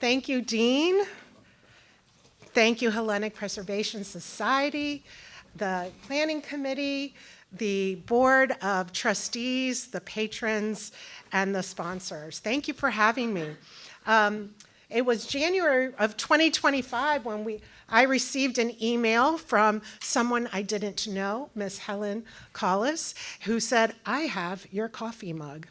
Thank you, Dean. Thank you, Hellenic Preservation Society, the Planning Committee, the Board of Trustees, the patrons, and the sponsors. Thank you for having me. It was January of 2025 when I received an email from someone I didn't know, Miss Helen Collis, who said, "I have your coffee mug,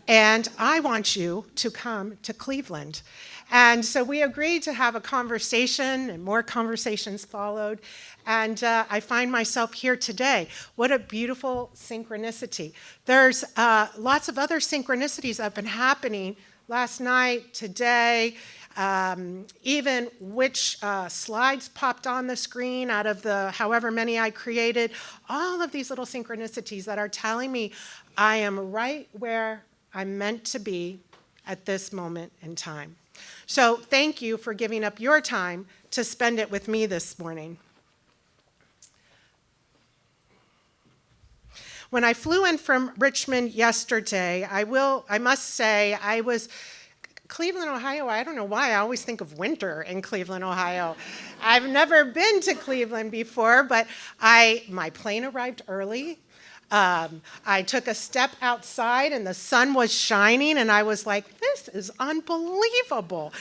and I want you to come to Cleveland." And so we agreed to have a conversation, and more conversations followed. And I find myself here today. What a beautiful synchronicity. There's lots of other synchronicities that have been happening last night, today, even which slides popped on the screen out of the however many I created. All of these little synchronicities that are telling me I am right where I'm meant to be at this moment in time. So thank you for giving up your time to spend it with me this morning. When I flew in from Richmond yesterday, I must say, I was Cleveland, Ohio. I don't know why, I always think of winter in Cleveland, Ohio. I've never been to Cleveland before, but my plane arrived early. I took a step outside and the sun was shining and I was like, this is unbelievable.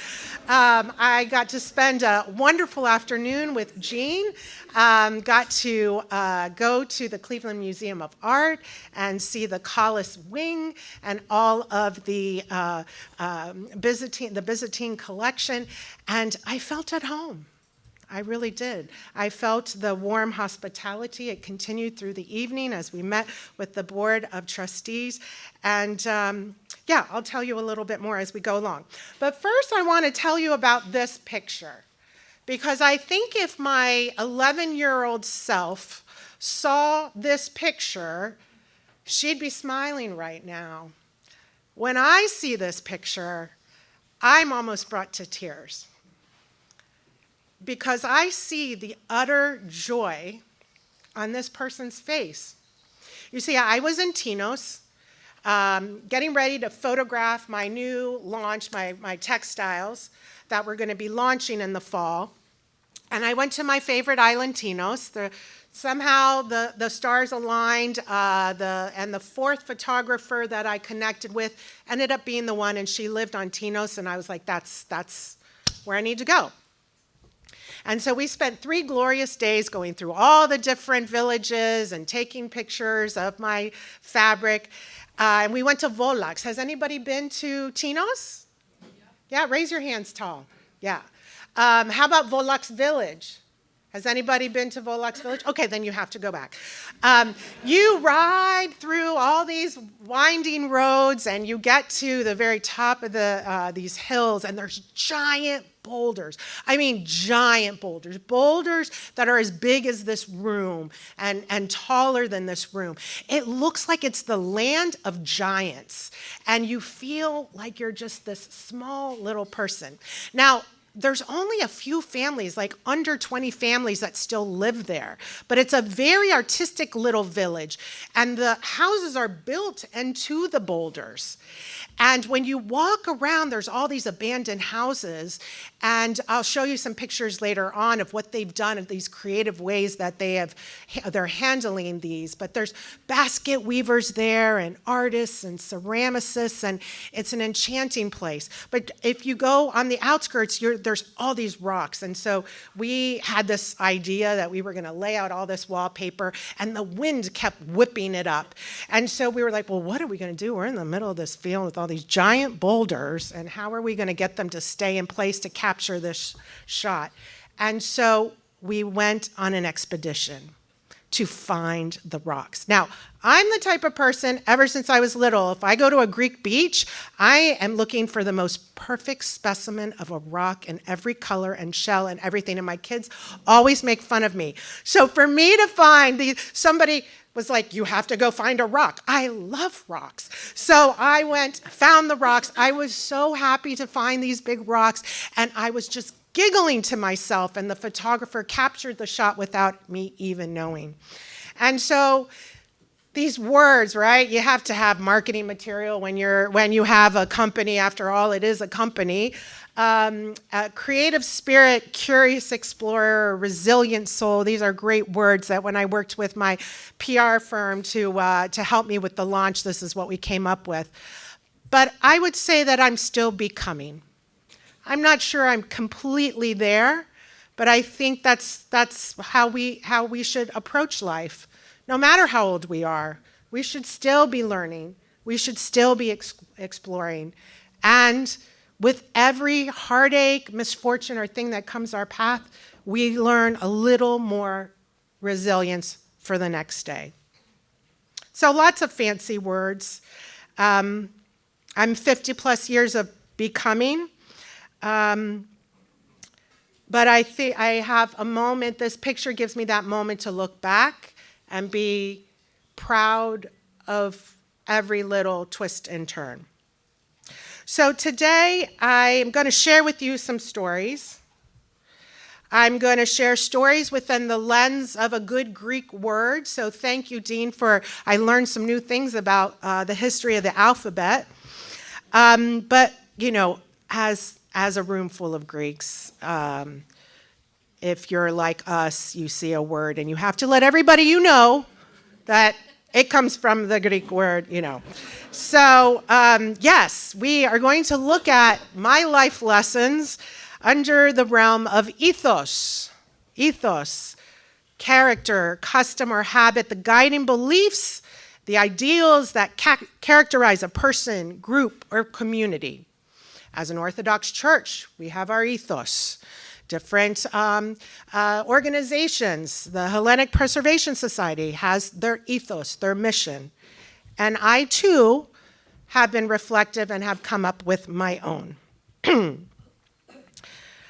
I got to spend a wonderful afternoon with Jean, got to go to the Cleveland Museum of Art and see the Collis Wing and all of the Byzantine collection, and I felt at home. I really did. I felt the warm hospitality. It continued through the evening as we met with the Board of Trustees. And I'll tell you a little bit more as we go along. But first, I want to tell you about this picture, because I think if my 11-year-old self saw this picture, she'd be smiling right now. When I see this picture, I'm almost brought to tears, because I see the utter joy on this person's face. You see, I was in Tinos, getting ready to photograph my new launch, my textiles that we're going to be launching in the fall. And I went to my favorite island, Tinos. Somehow the stars aligned, and the fourth photographer that I connected with ended up being the one, and she lived on Tinos, and I was like, that's where I need to go. And so we spent 3 glorious days going through all the different villages and taking pictures of my fabric. And we went to Volax. Has anybody been to Tinos? Yeah, raise your hands tall. Yeah. How about Volax Village? Has anybody been to Volax Village? Okay, then you have to go back. You ride through all these winding roads, and you get to the very top of these hills, and there's giant boulders. I mean, giant boulders. Boulders that are as big as this room and taller than this room. It looks like it's the land of giants, and you feel like you're just this small little person. Now, there's only a few families, like under 20 families that still live there. But it's a very artistic little village. And the houses are built into the boulders. And when you walk around, there's all these abandoned houses. And I'll show you some pictures later on of what they've done in these creative ways that they're handling these. But there's basket weavers there, and artists and ceramicists, and it's an enchanting place. But if you go on the outskirts, there's all these rocks. And so we had this idea that we were going to lay out all this wallpaper, and the wind kept whipping it up. And so we were like, well, what are we going to do? We're in the middle of this field with all these giant boulders, and how are we going to get them to stay in place to capture this shot? And so we went on an expedition to find the rocks. Now, I'm the type of person, ever since I was little, if I go to a Greek beach, I am looking for the most perfect specimen of a rock in every color and shell and everything, and my kids always make fun of me. So for me to find somebody was like, you have to go find a rock. I love rocks. So I found the rocks. I was so happy to find these big rocks, and I was just giggling to myself, and the photographer captured the shot without me even knowing. And so these words, right? You have to have marketing material when you have a company. After all, it is a company. A creative spirit, curious explorer, resilient soul. These are great words that when I worked with my PR firm to help me with the launch, this is what we came up with. But I would say that I'm still becoming. I'm not sure I'm completely there, but I think that's how we should approach life. No matter how old we are, we should still be learning. We should still be exploring. And with every heartache, misfortune, or thing that comes our path, we learn a little more resilience for the next day. So lots of fancy words. I'm 50 plus years of becoming. But I think I have a moment, this picture gives me that moment to look back and be proud of every little twist and turn. So today I'm going to share with you some stories. I'm going to share stories within the lens of a good Greek word. So thank you, Dean, I learned some new things about the history of the alphabet. But, you know, as a room full of Greeks, if you're like us, you see a word and you have to let everybody you know that it comes from the Greek word, you know. So, yes, we are going to look at my life lessons under the realm of ethos. Ethos, character, custom, or habit, the guiding beliefs, the ideals that characterize a person, group, or community. As an Orthodox church, we have our ethos. Different organizations, the Hellenic Preservation Society has their ethos, their mission. And I, too, have been reflective and have come up with my own.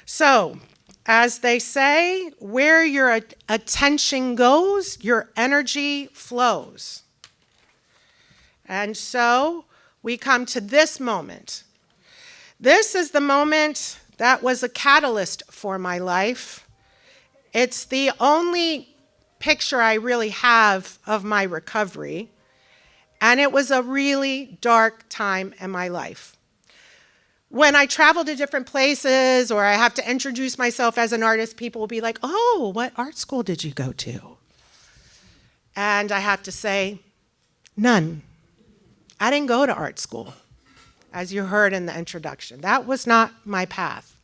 So, as they say, where your attention goes, your energy flows. And so, we come to this moment. This is the moment that was a catalyst for my life. It's the only picture I really have of my recovery, and it was a really dark time in my life. When I travel to different places or I have to introduce myself as an artist, people will be like, "Oh, what art school did you go to?" And I have to say, none. I didn't go to art school. As you heard in the introduction. That was not my path.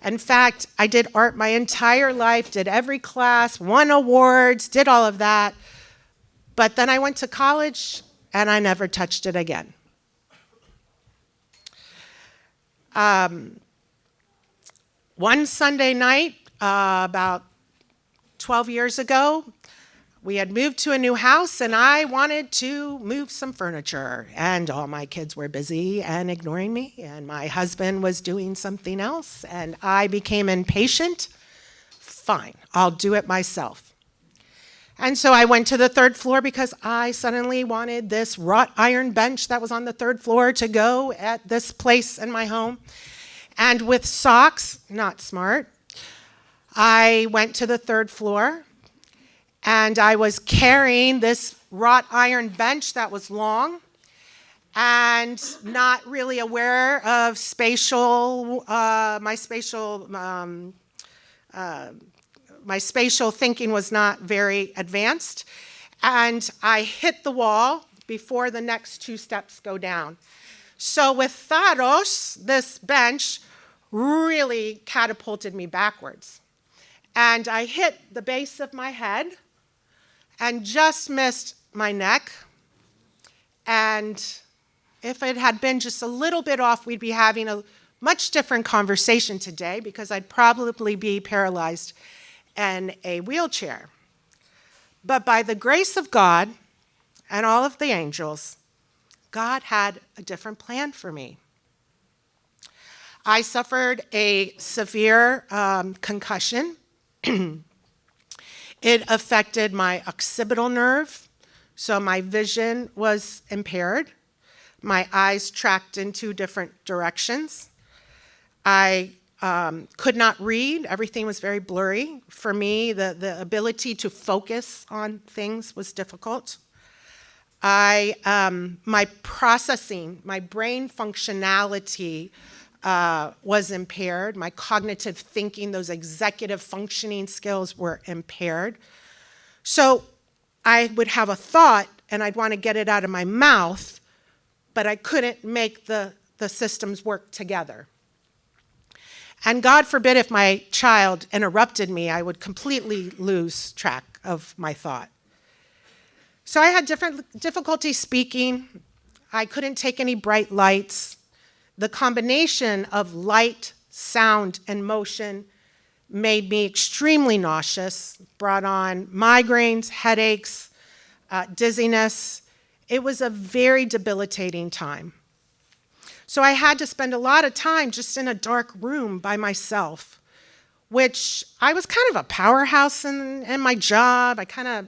In fact, I did art my entire life, did every class, won awards, did all of that. But then I went to college and I never touched it again. One Sunday night, about 12 years ago, we had moved to a new house and I wanted to move some furniture, and all my kids were busy and ignoring me, and my husband was doing something else, and I became impatient. Fine, I'll do it myself. And so I went to the third floor because I suddenly wanted this wrought iron bench that was on the third floor to go at this place in my home. And with socks, not smart, I went to the third floor. And I was carrying this wrought iron bench that was long and not really aware of my spatial thinking was not very advanced. And I hit the wall before the next two steps go down. So with Tharos, this bench really catapulted me backwards. And I hit the base of my head and just missed my neck. And if it had been just a little bit off, we'd be having a much different conversation today because I'd probably be paralyzed in a wheelchair. But by the grace of God and all of the angels, God had a different plan for me. I suffered a severe concussion. It affected my occipital nerve, so my vision was impaired. My eyes tracked in two different directions. I could not read. Everything was very blurry. For me, the ability to focus on things was difficult. My processing, my brain functionality was impaired. My cognitive thinking, those executive functioning skills were impaired. So I would have a thought and I'd want to get it out of my mouth, but I couldn't make the systems work together. And God forbid if my child interrupted me, I would completely lose track of my thought. So I had difficulty speaking. I couldn't take any bright lights. The combination of light, sound, and motion made me extremely nauseous, brought on migraines, headaches, dizziness. It was a very debilitating time. So I had to spend a lot of time just in a dark room by myself, which I was kind of a powerhouse in my job. I kind of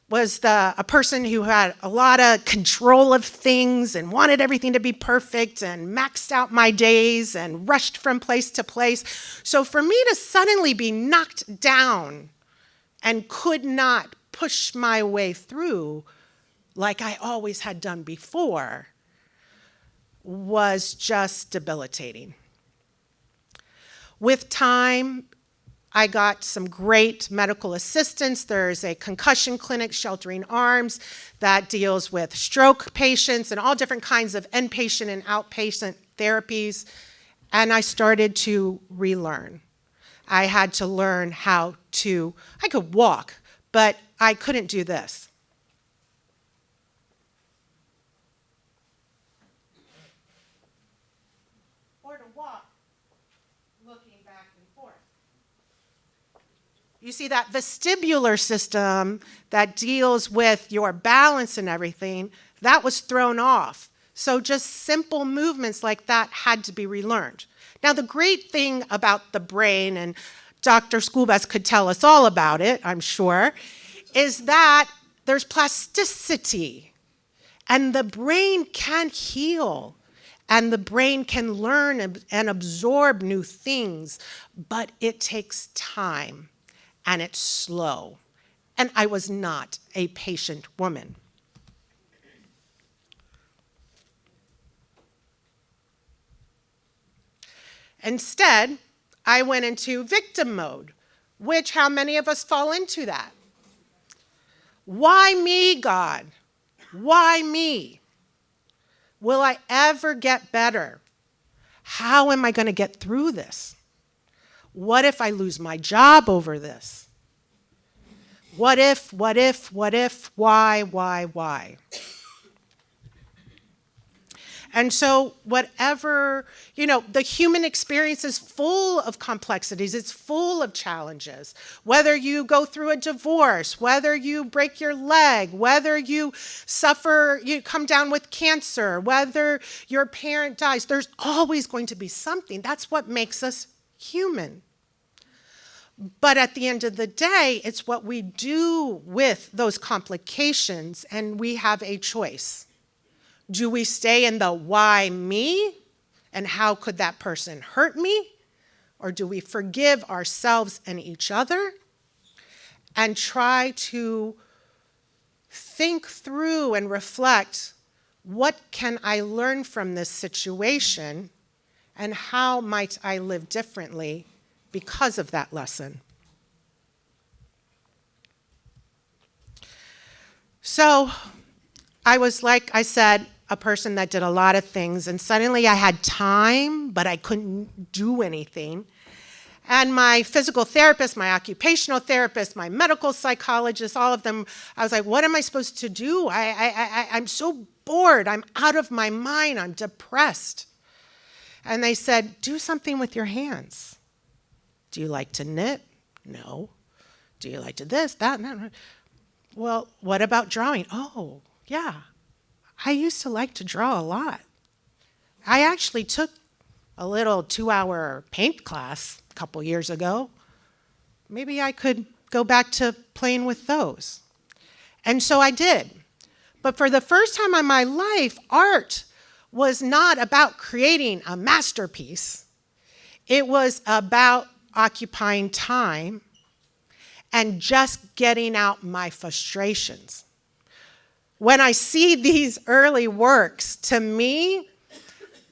was a person who had a lot of control of things and wanted everything to be perfect and maxed out my days and rushed from place to place. So for me to suddenly be knocked down and could not push my way through like I always had done before was just debilitating. With time, I got some great medical assistance. There's a concussion clinic, Sheltering Arms, that deals with stroke patients and all different kinds of inpatient and outpatient therapies. And I started to relearn. I had to learn I could walk, but I couldn't do this. Or to walk looking back and forth. You see, that vestibular system that deals with your balance and everything, that was thrown off. So just simple movements like that had to be relearned. Now, the great thing about the brain, and Dr. Schoolbus could tell us all about it, I'm sure, is that there's plasticity, and the brain can heal, and the brain can learn and absorb new things, but it takes time. And it's slow. And I was not a patient woman. Instead, I went into victim mode, which how many of us fall into that? Why me, God? Why me? Will I ever get better? How am I going to get through this? What if I lose my job over this? What if, why? And so whatever, the human experience is full of complexities. It's full of challenges. Whether you go through a divorce, whether you break your leg, whether you come down with cancer, whether your parent dies, there's always going to be something. That's what makes us human. But at the end of the day, it's what we do with those complications, and we have a choice. Do we stay in the why me, and how could that person hurt me? Or do we forgive ourselves and each other and try to think through and reflect, what can I learn from this situation, and how might I live differently because of that lesson? So I was, like I said, a person that did a lot of things, and suddenly I had time, but I couldn't do anything. And my physical therapist, my occupational therapist, my medical psychologist, all of them, I was like, what am I supposed to do? I'm so bored. I'm out of my mind. I'm depressed. And they said, do something with your hands. Do you like to knit? No. Do you like to this, that, and that? Well, what about drawing? Oh, yeah. I used to like to draw a lot. I actually took a little 2-hour paint class a couple years ago. Maybe I could go back to playing with those. And so I did. But for the first time in my life, art was not about creating a masterpiece. It was about occupying time and just getting out my frustrations. when I see these early works, to me,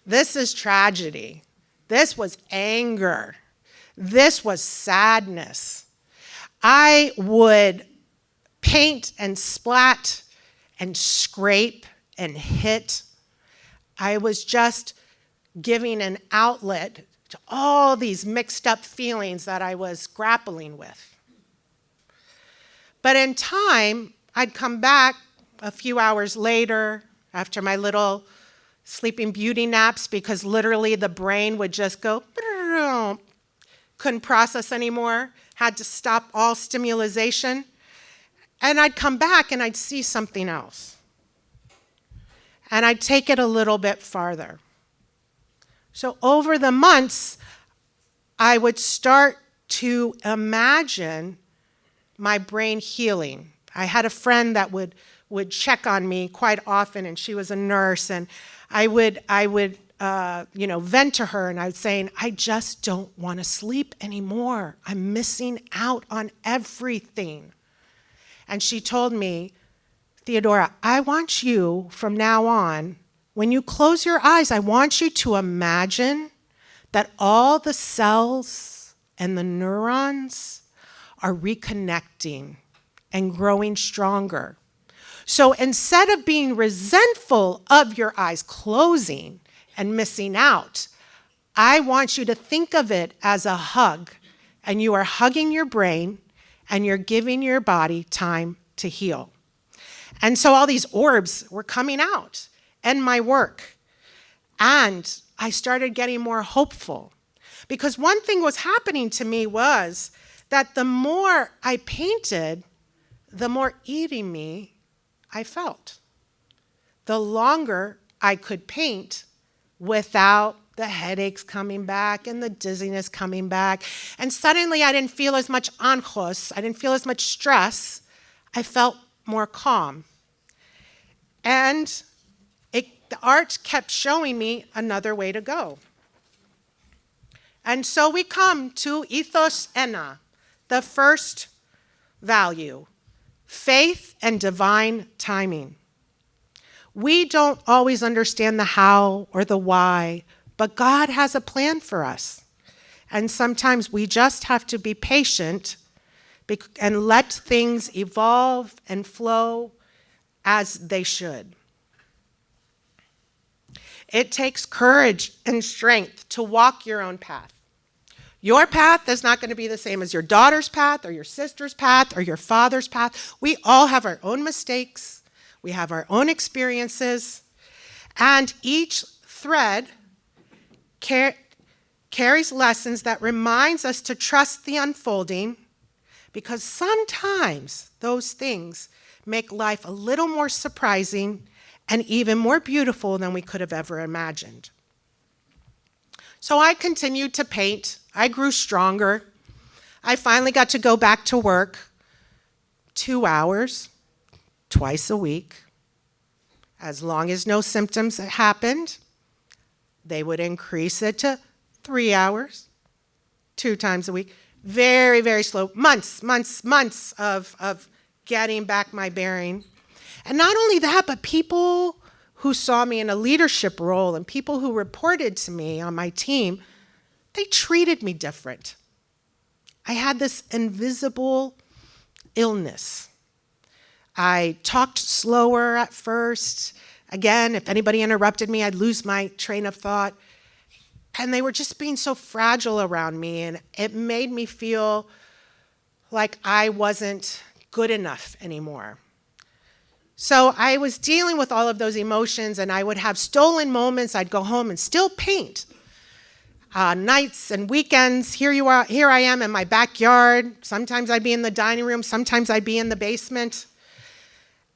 this is tragedy. This was anger. This was sadness. I would paint and splat and scrape and hit. I was just giving an outlet to all these mixed up feelings that I was grappling with. But in time, I'd come back a few hours later after my little Sleeping Beauty naps, because literally the brain would just go, couldn't process anymore, had to stop all stimulation. And I'd come back and I'd see something else. And I'd take it a little bit farther. So over the months, I would start to imagine my brain healing. I had a friend that would check on me quite often, and she was a nurse, and I would vent to her, and I was saying, I just don't want to sleep anymore. I'm missing out on everything. And she told me, Theodora, I want you from now on, when you close your eyes, I want you to imagine that all the cells and the neurons are reconnecting and growing stronger. So instead of being resentful of your eyes closing and missing out, I want you to think of it as a hug, and you are hugging your brain and you're giving your body time to heal. And so all these orbs were coming out in my work, and I started getting more hopeful, because one thing was happening to me was that the more I painted, the more eating me I felt. The longer I could paint without the headaches coming back and the dizziness coming back. And suddenly I didn't feel as much anjos, I didn't feel as much stress. I felt more calm. And the art kept showing me another way to go. And so we come to ethos ena, the first value, faith and divine timing. We don't always understand the how or the why, but God has a plan for us. And sometimes we just have to be patient and let things evolve and flow as they should. It takes courage and strength to walk your own path. Your path is not going to be the same as your daughter's path or your sister's path or your father's path. We all have our own mistakes. We have our own experiences. And each thread carries lessons that reminds us to trust the unfolding, because sometimes those things make life a little more surprising and even more beautiful than we could have ever imagined. So I continued to paint. I grew stronger. I finally got to go back to work 2 hours, twice a week. As long as no symptoms happened, they would increase it to 3 hours, 2 times a week. Very, very slow. Months of getting back my bearing. And not only that, but people who saw me in a leadership role and people who reported to me on my team, they treated me different. I had this invisible illness. I talked slower at first. Again, if anybody interrupted me, I'd lose my train of thought. And they were just being so fragile around me, and it made me feel like I wasn't good enough anymore. So I was dealing with all of those emotions, and I would have stolen moments. I'd go home and still paint. Nights and weekends, here I am in my backyard. Sometimes I'd be in the dining room, sometimes I'd be in the basement.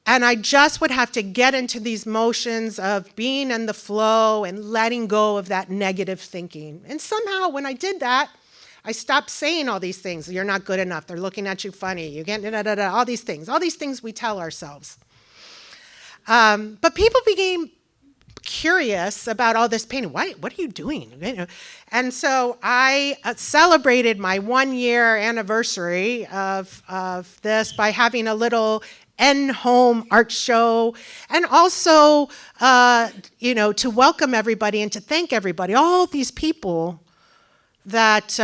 And I just would have to get into these motions of being in the flow and letting go of that negative thinking. And somehow when I did that, I stopped saying all these things. You're not good enough. They're looking at you funny. You get all these things we tell ourselves. But people became curious about all this painting. What are you doing? And so I celebrated my 1-year anniversary of this by having a little Home Art Show, and also, to welcome everybody and to thank everybody, all these people that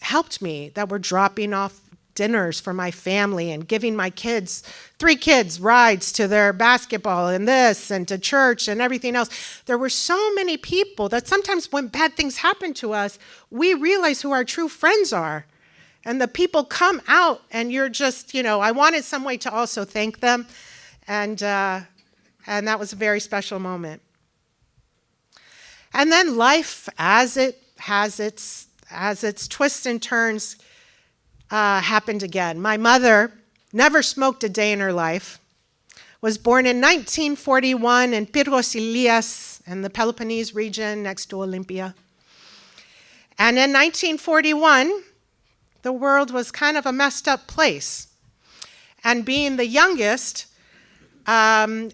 helped me, that were dropping off dinners for my family and giving my kids, 3 kids, rides to their basketball and this and to church and everything else. There were so many people that sometimes when bad things happen to us, we realize who our true friends are. And the people come out and you're just, I wanted some way to also thank them. And that was a very special moment. And then life, as it has its twists and turns, happened again. My mother never smoked a day in her life, was born in 1941 in Pyrgos Ilias in the Peloponnese region next to Olympia. And in 1941, the world was kind of a messed up place. And being the youngest and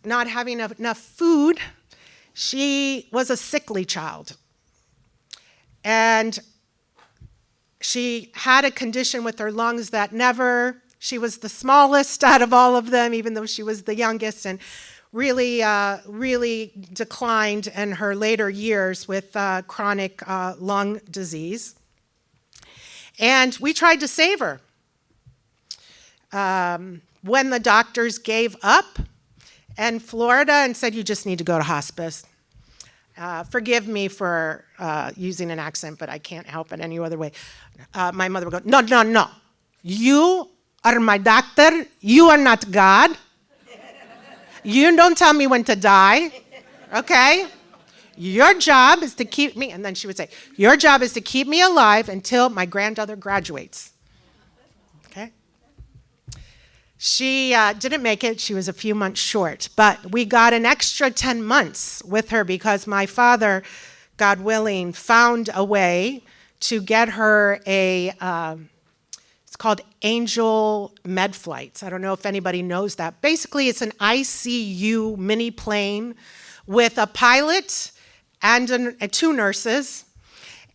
not having enough food, she was a sickly child. And she had a condition with her lungs that she was the smallest out of all of them, even though she was the youngest, and really declined in her later years with chronic lung disease. And we tried to save her. When the doctors gave up in Florida and said, you just need to go to hospice. Forgive me for using an accent, but I can't help it any other way. My mother would go, no. You are my doctor. You are not God. You don't tell me when to die, okay? Your job is to keep me, and then she would say, your job is to keep me alive until my granddaughter graduates, okay? She didn't make it. She was a few months short, but we got an extra 10 months with her because my father, God willing, found a way to get her it's called Angel Med Flights. I don't know if anybody knows that. Basically, it's an ICU mini plane with a pilot and 2 nurses.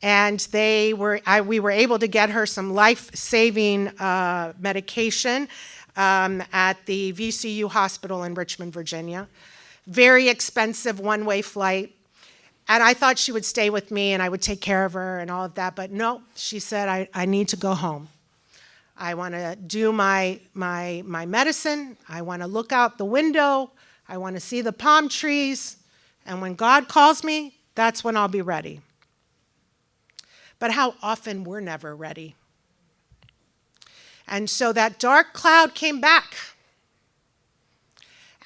And we were able to get her some life-saving medication at the VCU hospital in Richmond, Virginia. Very expensive one-way flight. And I thought she would stay with me and I would take care of her and all of that. But no, she said, I need to go home. I want to do my medicine. I want to look out the window. I want to see the palm trees. And when God calls me, that's when I'll be ready. But how often we're never ready. And so that dark cloud came back.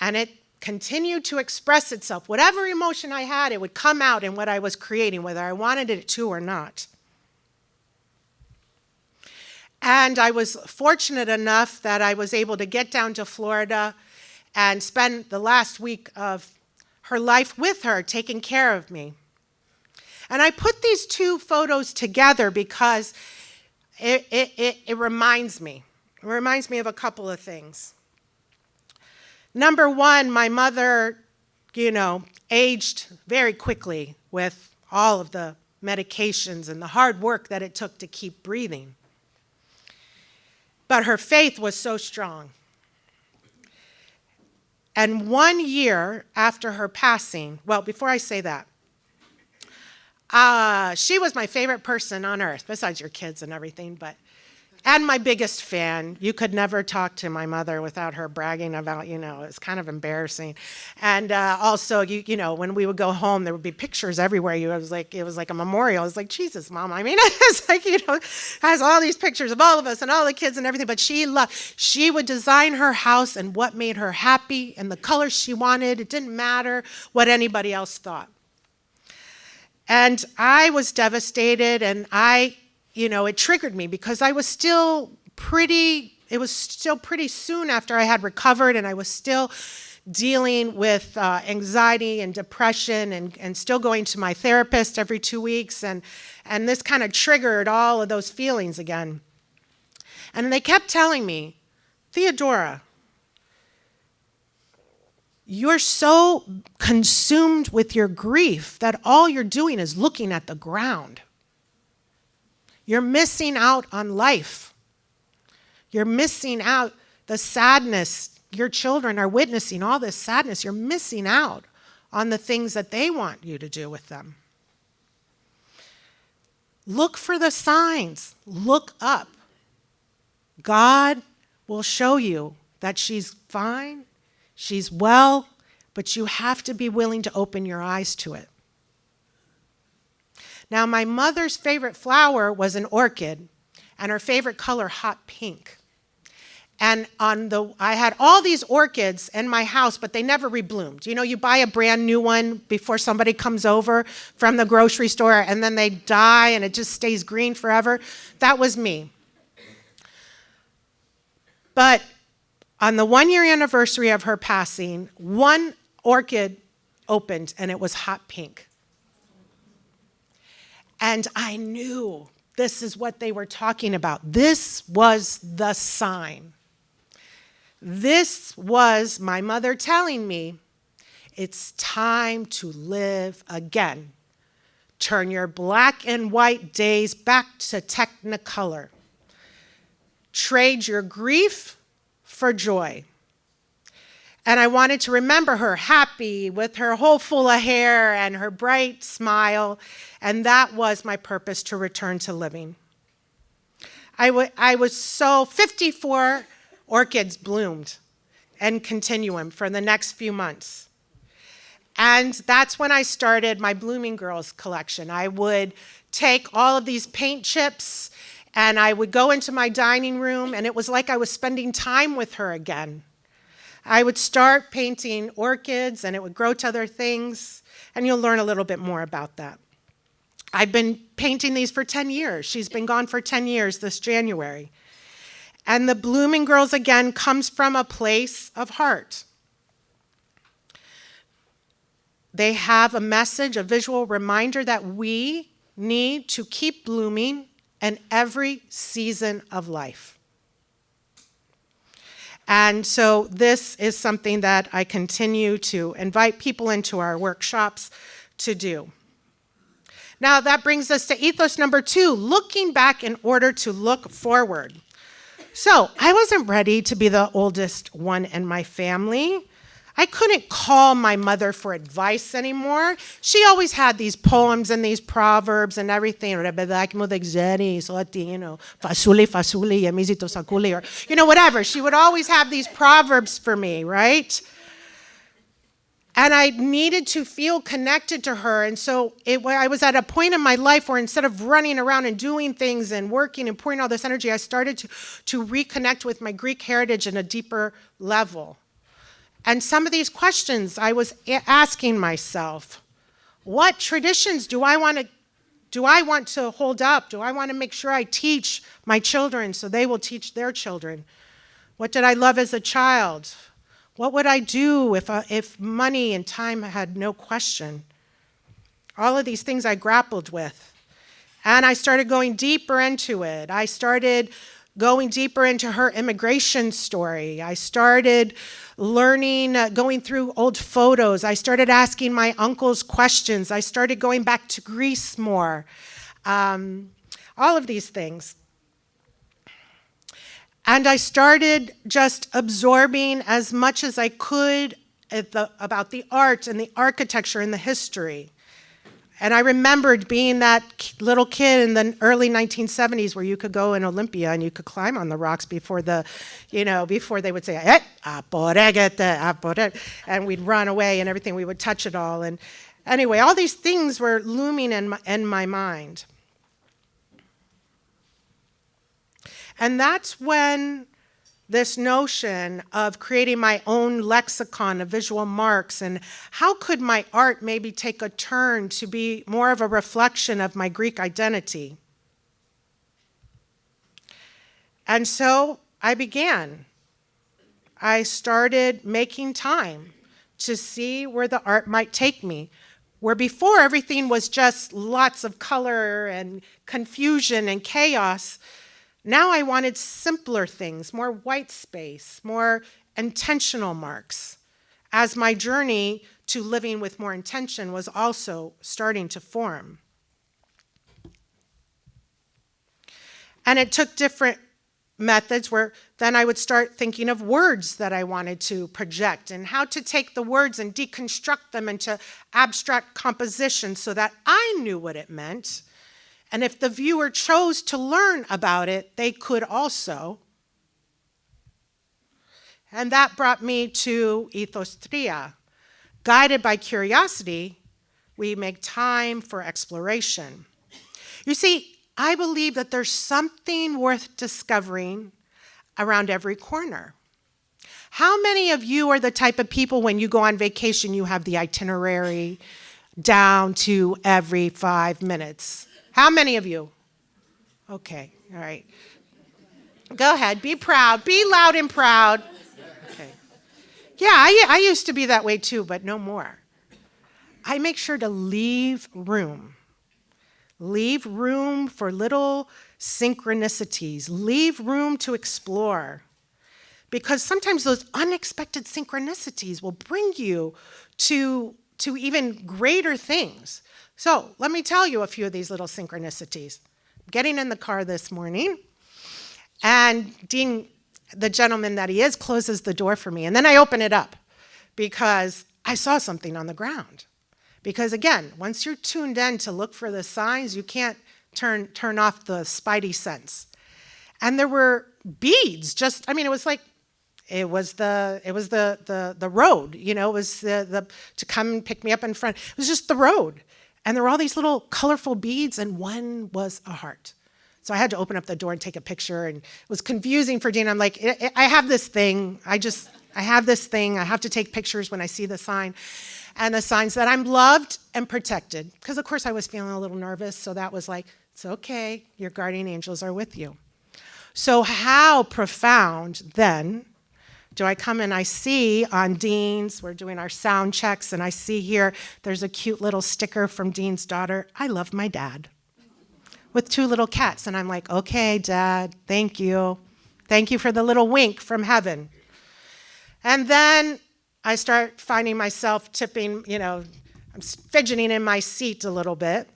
And it continued to express itself. Whatever emotion I had, it would come out in what I was creating, whether I wanted it to or not. And I was fortunate enough that I was able to get down to Florida and spend the last week of her life with her, taking care of me. And I put these 2 photos together because it reminds me. It reminds me of a couple of things. Number 1, my mother, aged very quickly with all of the medications and the hard work that it took to keep breathing. But her faith was so strong. And 1 year after her passing, well, before I say that, she was my favorite person on earth, besides your kids and everything, and my biggest fan. You could never talk to my mother without her bragging about, it's kind of embarrassing. And also, when we would go home, there would be pictures everywhere. It was like a memorial. It was like, Jesus, Mom. I mean, it's like, has all these pictures of all of us and all the kids and everything. But she would design her house and what made her happy and the colors she wanted. It didn't matter what anybody else thought. And I was devastated, and it triggered me because it was still pretty soon after I had recovered, and I was still dealing with anxiety and depression and still going to my therapist every 2 weeks, and this kind of triggered all of those feelings again. And they kept telling me, Theodora, you're so consumed with your grief that all you're doing is looking at the ground. You're missing out on life. You're missing out the sadness. Your children are witnessing all this sadness. You're missing out on the things that they want you to do with them. Look for the signs. Look up. God will show you that she's fine, she's well, but you have to be willing to open your eyes to it. Now, my mother's favorite flower was an orchid, and her favorite color, hot pink. And I had all these orchids in my house, but they never rebloomed. You know, you buy a brand new one before somebody comes over from the grocery store, and then they die, and it just stays green forever. That was me. But on the 1-year anniversary of her passing, one orchid opened, and it was hot pink. And I knew this is what they were talking about. This was the sign. This was my mother telling me, it's time to live again. Turn your black and white days back to technicolor. Trade your grief for joy. And I wanted to remember her happy with her whole full of hair and her bright smile. And that was my purpose, to return to living. I was so 54 orchids bloomed and continuum for the next few months. And that's when I started my Blooming Girls collection. I would take all of these paint chips and I would go into my dining room, and it was like I was spending time with her again. I would start painting orchids, and it would grow to other things, and you'll learn a little bit more about that. I've been painting these for 10 years. She's been gone for 10 years this January. And the Blooming Girls, again, comes from a place of heart. They have a message, a visual reminder that we need to keep blooming in every season of life. And so this is something that I continue to invite people into our workshops to do. Now that brings us to ethos number 2, looking back in order to look forward. So I wasn't ready to be the oldest one in my family. I couldn't call my mother for advice anymore. She always had these poems and these proverbs and everything, or, whatever. She would always have these proverbs for me, right? And I needed to feel connected to her. And so I was at a point in my life where instead of running around and doing things and working and pouring all this energy, I started to reconnect with my Greek heritage in a deeper level. And some of these questions I was asking myself, what traditions do I want to hold up? Do I want to make sure I teach my children so they will teach their children? What did I love as a child? What would I do if money and time had no question? All of these things I grappled with. And I started going deeper into it. I started going deeper into her immigration story. I started learning, going through old photos. I started asking my uncles questions. I started going back to Greece more. All of these things. And I started just absorbing as much as I could about the art and the architecture and the history. And I remembered being that little kid in the early 1970s where you could go in Olympia and you could climb on the rocks before before they would say, and we'd run away and everything. We would touch it all. And anyway, all these things were looming in my mind. And that's when this notion of creating my own lexicon of visual marks and how could my art maybe take a turn to be more of a reflection of my Greek identity. And so I began. I started making time to see where the art might take me, where before everything was just lots of color and confusion and chaos. Now I wanted simpler things, more white space, more intentional marks, as my journey to living with more intention was also starting to form. And it took different methods were then I would start thinking of words that I wanted to project and how to take the words and deconstruct them into abstract compositions so that I knew what it meant. And if the viewer chose to learn about it, they could also. And that brought me to ethostria. Guided by curiosity, we make time for exploration. You see, I believe that there's something worth discovering around every corner. How many of you are the type of people when you go on vacation, you have the itinerary down to every 5 minutes? How many of you? Okay, all right. Go ahead, be proud, be loud and proud. Okay. Yeah, I used to be that way too, but no more. I make sure to leave room. Leave room for little synchronicities. Leave room to explore. Because sometimes those unexpected synchronicities will bring you to even greater things. So let me tell you a few of these little synchronicities. Getting in the car this morning, and Dean, the gentleman that he is, closes the door for me. And then I open it up because I saw something on the ground. Because again, once you're tuned in to look for the signs, you can't turn off the spidey sense. And there were beads, it was like, it was the road, you know, it was the to come and pick me up in front. It was just the road. And there were all these little colorful beads, and one was a heart. So I had to open up the door and take a picture, and it was confusing for Dean. I'm like, I have this thing. I have this thing. I have to take pictures when I see the sign. And the signs that I'm loved and protected. Because, of course, I was feeling a little nervous, so that was like, it's okay, your guardian angels are with you. So how profound, then, do I come and I see on Dean's, we're doing our sound checks, and I see here, there's a cute little sticker from Dean's daughter, I love my dad, with 2 little cats. And I'm like, okay, Dad, thank you. Thank you for the little wink from heaven. And then I start finding myself tipping, I'm fidgeting in my seat a little bit.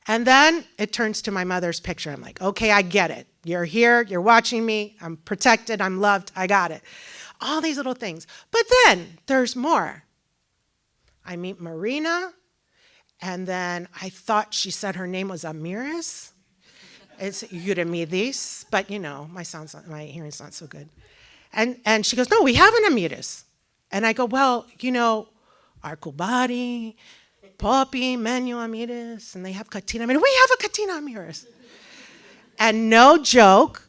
And then it turns to my mother's picture. I'm like, okay, I get it. You're here, you're watching me, I'm protected, I'm loved, I got it. All these little things. But then there's more. I meet Marina, and then I thought she said her name was Amiris. It's Eurymides, but my hearing's not so good. And she goes, no, we have an Amiris. And I go, well, Arcubari, Poppy, Menu Amiris, and they have Katina. We have a Katina Amiris. And no joke,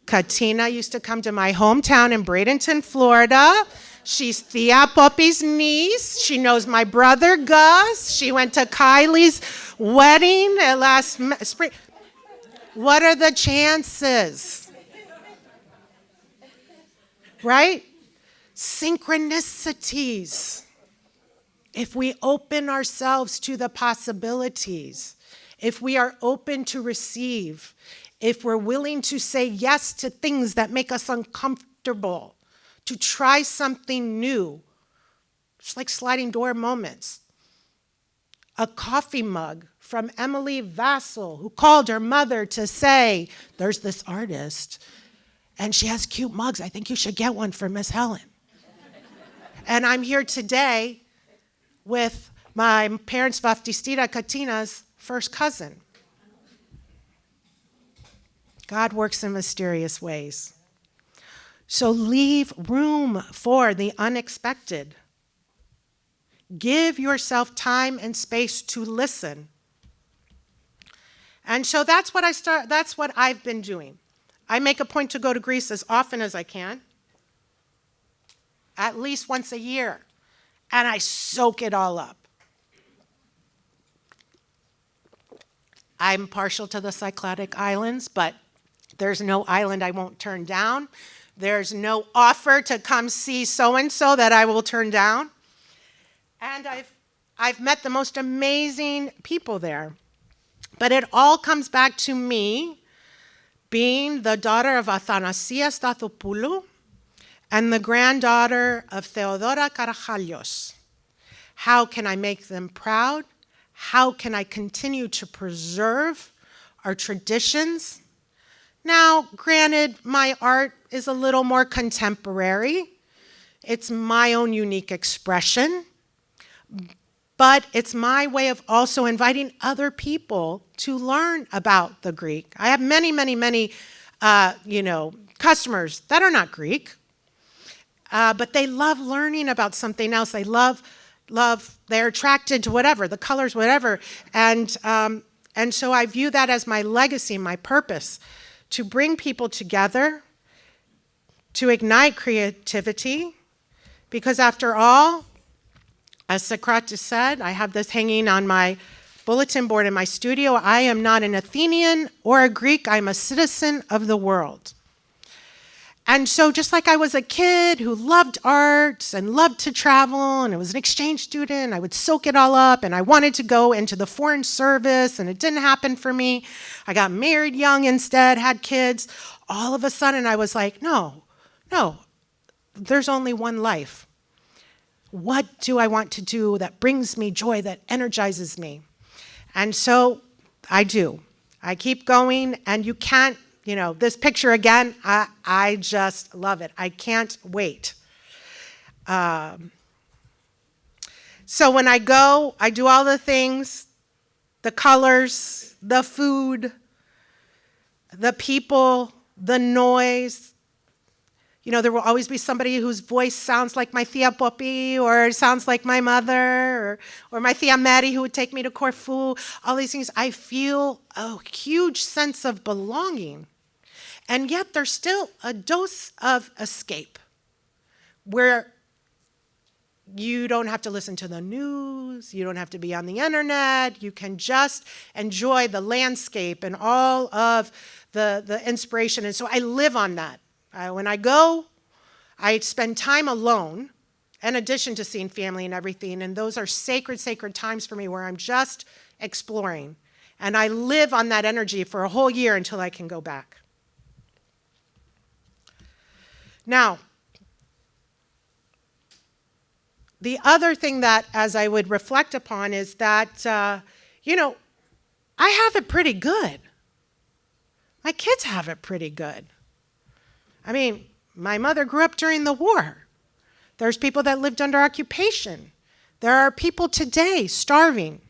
Katina used to come to my hometown in Bradenton, Florida. She's Thea Poppy's niece. She knows my brother, Gus. She went to Kylie's wedding last spring. What are the chances? Right? Synchronicities. If we open ourselves to the possibilities, if we are open to receive, if we're willing to say yes to things that make us uncomfortable, to try something new, just like sliding door moments. A coffee mug from Emily Vassell, who called her mother to say, there's this artist, and she has cute mugs. I think you should get one for Miss Helen. And I'm here today with my parents' Vaftistira Katina's first cousin. God works in mysterious ways. So leave room for the unexpected. Give yourself time and space to listen. And so that's what I've been doing. I make a point to go to Greece as often as I can, at least once a year, and I soak it all up. I'm partial to the Cycladic Islands, but there's no island I won't turn down. There's no offer to come see so-and-so that I will turn down. And I've met the most amazing people there. But it all comes back to me being the daughter of Athanasia Stathopoulou and the granddaughter of Theodora Karachalios. How can I make them proud? How can I continue to preserve our traditions, Now, granted, my art is a little more contemporary. It's my own unique expression, but it's my way of also inviting other people to learn about the Greek. I have many, many, many, customers that are not Greek, but they love learning about something else. They love, they're attracted to whatever, the colors, whatever. And so I view that as my legacy, my purpose, to bring people together, to ignite creativity, because after all, as Socrates said, I have this hanging on my bulletin board in my studio, I am not an Athenian or a Greek, I'm a citizen of the world. And so just like I was a kid who loved art and loved to travel, and I was an exchange student, I would soak it all up, and I wanted to go into the foreign service, and it didn't happen for me. I got married young instead, had kids. All of a sudden I was like, no, there's only one life. What do I want to do that brings me joy, that energizes me? And so I do. I keep going, and you can't, this picture again, I just love it. I can't wait. So when I go, I do all the things, the colors, the food, the people, the noise. There will always be somebody whose voice sounds like my Tia Poppy, or sounds like my mother, or my Tia Mary who would take me to Corfu. All these things. I feel a huge sense of belonging. And yet there's still a dose of escape where you don't have to listen to the news, you don't have to be on the internet, you can just enjoy the landscape and all of the inspiration. And so I live on that. When I go, I spend time alone, in addition to seeing family and everything, and those are sacred, sacred times for me where I'm just exploring. And I live on that energy for a whole year until I can go back. Now, the other thing that, as I would reflect upon, is that, I have it pretty good. My kids have it pretty good. I mean, my mother grew up during the war. There's people that lived under occupation. There are people today starving.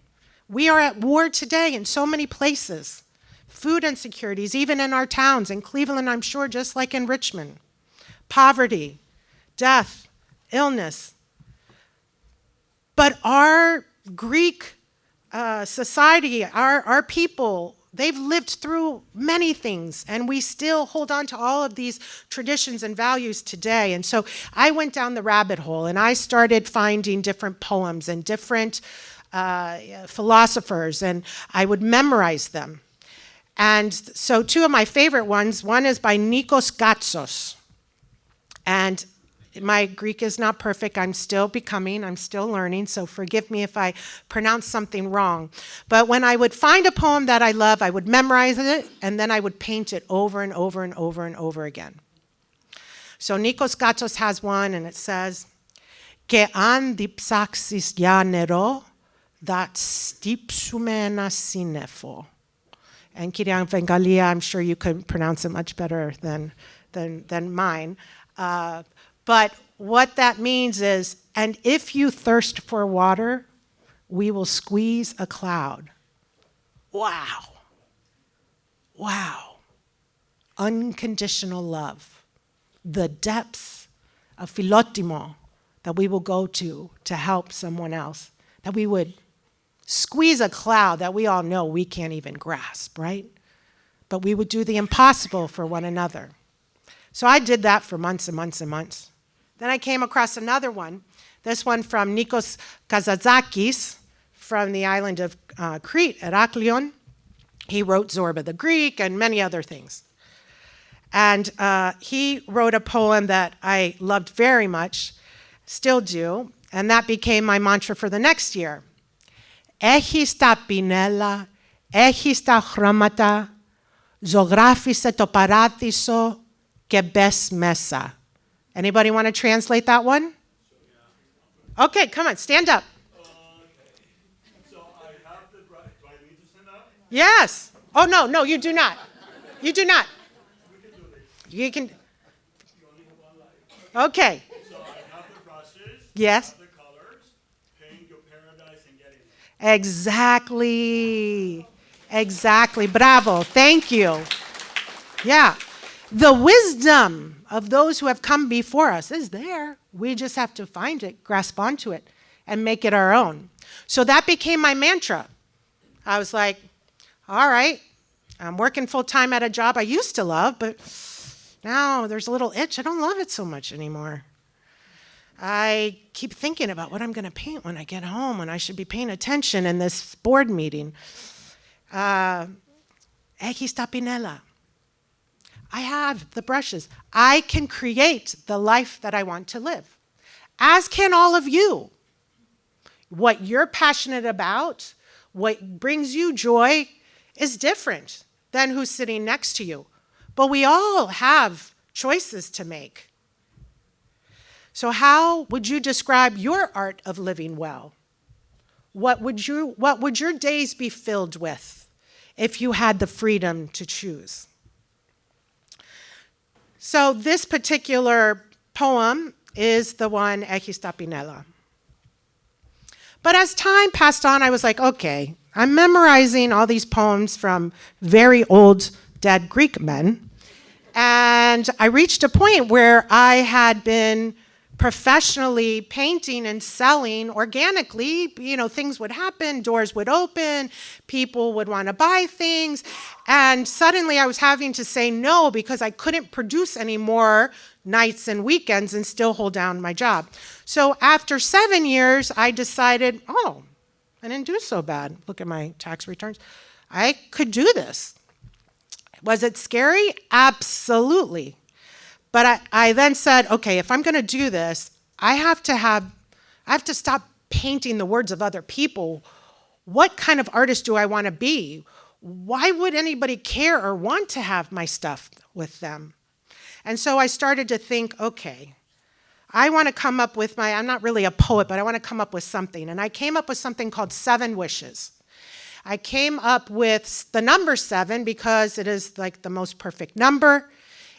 We are at war today in so many places. Food insecurities, even in our towns. In Cleveland, I'm sure, just like in Richmond. Poverty, death, illness. But our Greek society, our people, they've lived through many things, and we still hold on to all of these traditions and values today. And so I went down the rabbit hole, and I started finding different poems and different philosophers, and I would memorize them. And so two of my favorite ones, one is by Nikos Gatsos. And my Greek is not perfect. I'm still becoming, I'm still learning, so forgive me if I pronounce something wrong. But when I would find a poem that I love, I would memorize it, and then I would paint it over and over and over and over again. So Nikos Gatsos has one, and it says, "Και αν διψάξεις για νερό, that στύψουμε ένα σύννεφο." And Kyrian Vengalia, I'm sure you could pronounce it much better than mine. But what that means is, and if you thirst for water, we will squeeze a cloud. Wow. Wow. Unconditional love. The depths of philotimo that we will go to help someone else. That we would squeeze a cloud that we all know we can't even grasp, right? But we would do the impossible for one another. So I did that for months and months and months. Then I came across another one, this one from Nikos Kazantzakis from the island of Crete, Heraklion. He wrote Zorba the Greek and many other things. And he wrote a poem that I loved very much, still do, and that became my mantra for the next year. Έχεις τα πινέλα, έχεις τα χρώματα, ζωγράφισε το παράδεισο και μπες μέσα. Anybody want to translate that one? Okay, come on, stand up. So I have the, do I need to stand up? Yes. Oh, no, you do not. You do not. You can, You only have one life. okay. So I have the brushes. Yes. I have the colors. Paint your paradise and get in there. Exactly. Exactly. Bravo. Thank you. Yeah. The wisdom of those who have come before us is there. We just have to find it, grasp onto it, and make it our own. So that became my mantra. I was like, all right, I'm working full time at a job I used to love, but now there's a little itch. I don't love it so much anymore. I keep thinking about what I'm going to paint when I get home, when I should be paying attention in this board meeting. Aquí está Pinela. I have the brushes. I can create the life that I want to live, as can all of you. What you're passionate about, what brings you joy, is different than who's sitting next to you. But we all have choices to make. So how would you describe your art of living well? What would your days be filled with if you had the freedom to choose? So this particular poem is the one Aquí está Pinela. But as time passed on, I was like, okay, I'm memorizing all these poems from very old dead Greek men. And I reached a point where I had been professionally painting and selling organically. You know, things would happen, doors would open, people would want to buy things. And suddenly I was having to say no because I couldn't produce any more nights and weekends and still hold down my job. So after 7 years, I decided, oh, I didn't do so bad. Look at my tax returns. I could do this. Was it scary? Absolutely. But I then said, okay, if I'm going to do this, I have to stop painting the words of other people. What kind of artist do I want to be? Why would anybody care or want to have my stuff with them? And so I started to think, okay, I want to come up with I'm not really a poet, but I want to come up with something. And I came up with something called 7 Wishes. I came up with the number 7 because it is like the most perfect number.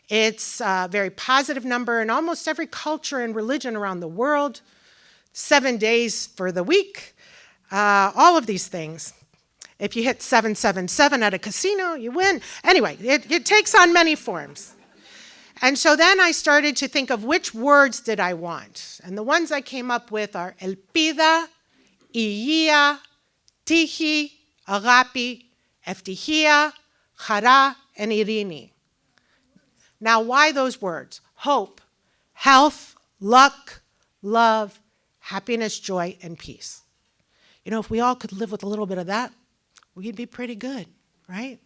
It's a very positive number in almost every culture and religion around the world. 7 days for the week, all of these things. If you hit 777 at a casino, you win. Anyway, it takes on many forms. And so then I started to think of which words did I want. And the ones I came up with are Elpida, Iyia, Tihi, Agapi, Eftihia, Chara, and Irini. Now, why those words? Hope, health, luck, love, happiness, joy, and peace. You know, if we all could live with a little bit of that, we'd be pretty good, right?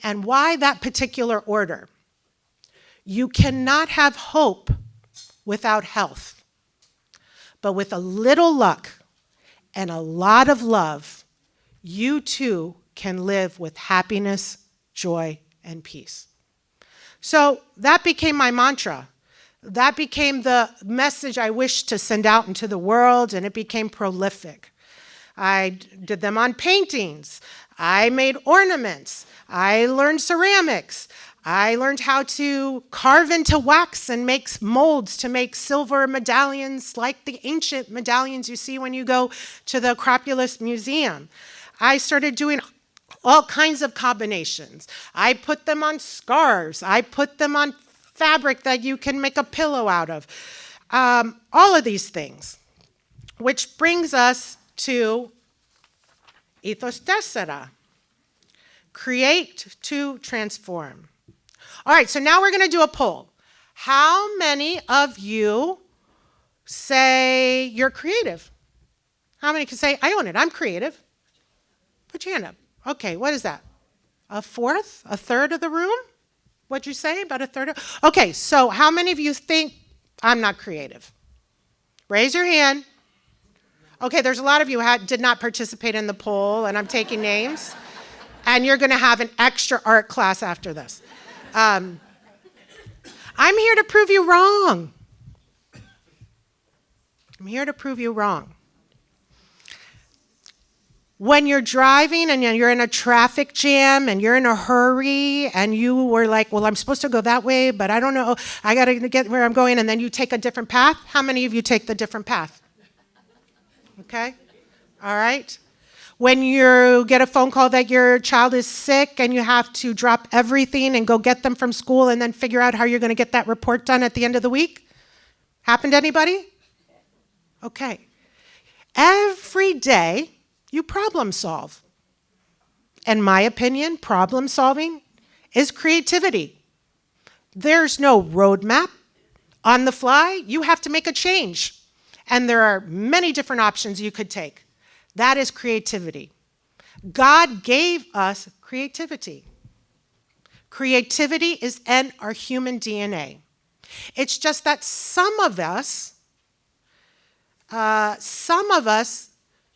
And why that particular order? You cannot have hope without health. But with a little luck and a lot of love, you too can live with happiness, joy, and peace. So that became my mantra. That became the message I wished to send out into the world, and it became prolific. I did them on paintings. I made ornaments. I learned ceramics. I learned how to carve into wax and make molds to make silver medallions like the ancient medallions you see when you go to the Acropolis Museum. I started doing all kinds of combinations. I put them on scarves. I put them on fabric that you can make a pillow out of. All of these things, which brings us to ethos tessera, create to transform. All right, so now we're going to do a poll. How many of you say you're creative? How many can say, I own it, I'm creative? Put your hand up. Okay, what is that? A fourth? A third of the room? What'd you say? About a third? Okay, so how many of you think I'm not creative? Raise your hand. Okay, there's a lot of you who did not participate in the poll, and I'm taking names. And you're going to have an extra art class after this. I'm here to prove you wrong. I'm here to prove you wrong. When you're driving and you're in a traffic jam and you're in a hurry and you were like, well, I'm supposed to go that way, but I don't know, I got to get where I'm going, and then you take a different path? How many of you take the different path? Okay? All right? When you get a phone call that your child is sick and you have to drop everything and go get them from school and then figure out how you're going to get that report done at the end of the week? Happened to anybody? Okay. Every day, you problem solve. In my opinion, problem solving is creativity. There's no roadmap. On the fly, you have to make a change. And there are many different options you could take. That is creativity. God gave us creativity. Creativity is in our human DNA. It's just that some of us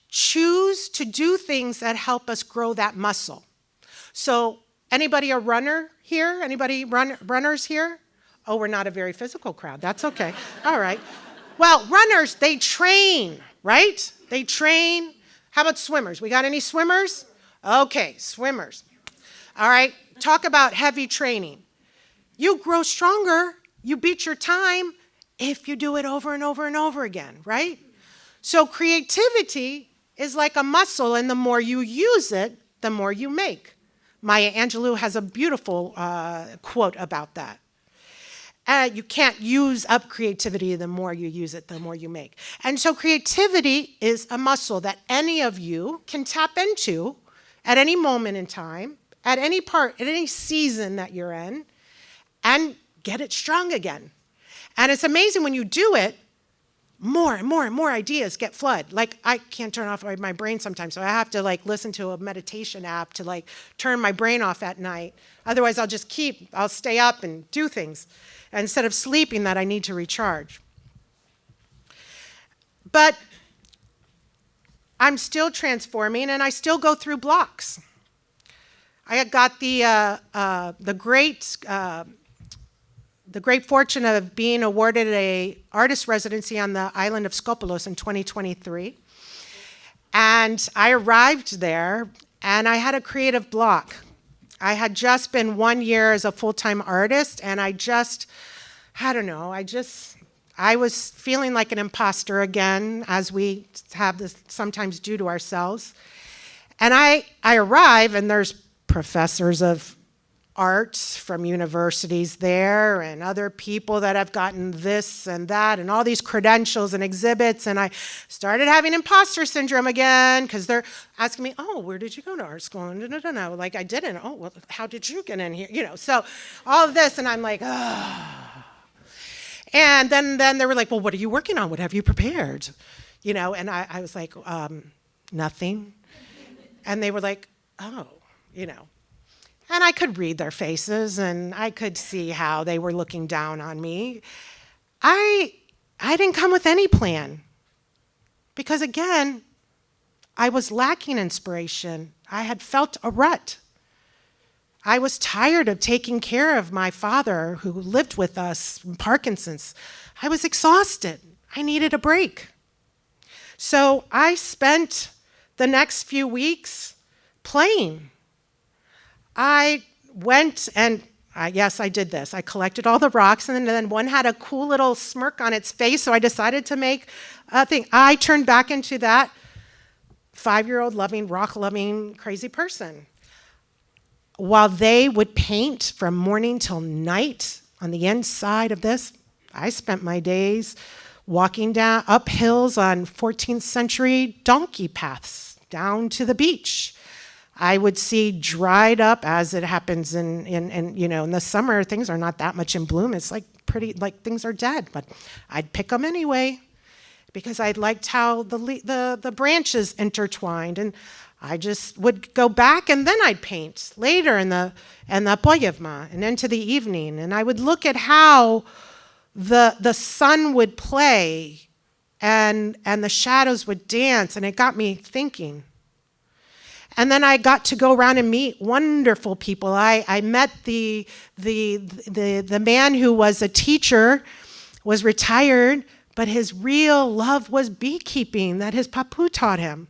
choose to do things that help us grow that muscle. So, anybody a runner here? Anybody runners here? Oh, we're not a very physical crowd. That's okay. All right. Well, runners, they train, right? They train. How about swimmers? We got any swimmers? Okay, swimmers. All right. Talk about heavy training. You grow stronger. You beat your time if you do it over and over and over again, right? So creativity is like a muscle, and the more you use it, the more you make. Maya Angelou has a beautiful quote about that. You can't use up creativity. The more you use it, the more you make. And so creativity is a muscle that any of you can tap into at any moment in time, at any part, at any season that you're in, and get it strong again. And it's amazing when you do it, more and more and more ideas get flooded. Like, I can't turn off my brain sometimes, so I have to listen to a meditation app to turn my brain off at night. Otherwise, I'll stay up and do things instead of sleeping that I need to recharge. But I'm still transforming, and I still go through blocks. I got the great fortune of being awarded an artist residency on the island of Skopelos in 2023. And I arrived there, and I had a creative block. I had just been 1 year as a full-time artist, and I was feeling like an imposter again, as we have this sometimes do to ourselves. And I arrive, and there's professors of art from universities there and other people that have gotten this and that and all these credentials and exhibits, and I started having imposter syndrome again because they're asking me, oh, where did you go to art school? No, like I didn't. Oh, well, how did you get in here? So all of this, and I'm like, oh. And then they were like, well, what are you working on? What have you prepared? And I was like, nothing. And they were like, oh, And I could read their faces, and I could see how they were looking down on me. I didn't come with any plan. Because again, I was lacking inspiration. I had felt a rut. I was tired of taking care of my father, who lived with us, Parkinson's. I was exhausted. I needed a break. So I spent the next few weeks playing. I went and, yes, I did this. I collected all the rocks, and then one had a cool little smirk on its face, so I decided to make a thing. I turned back into that 5-year-old rock-loving, crazy person. While they would paint from morning till night on the inside of this, I spent my days walking down up hills on 14th century donkey paths down to the beach. I would see dried up, as it happens in the summer, things are not that much in bloom. It's like things are dead, but I'd pick them anyway because I liked how the branches intertwined, and I just would go back, and then I'd paint later in the Poyevma and into the evening, and I would look at how the sun would play and the shadows would dance, and it got me thinking. And then I got to go around and meet wonderful people. I met the man who was a teacher, was retired, but his real love was beekeeping that his papu taught him.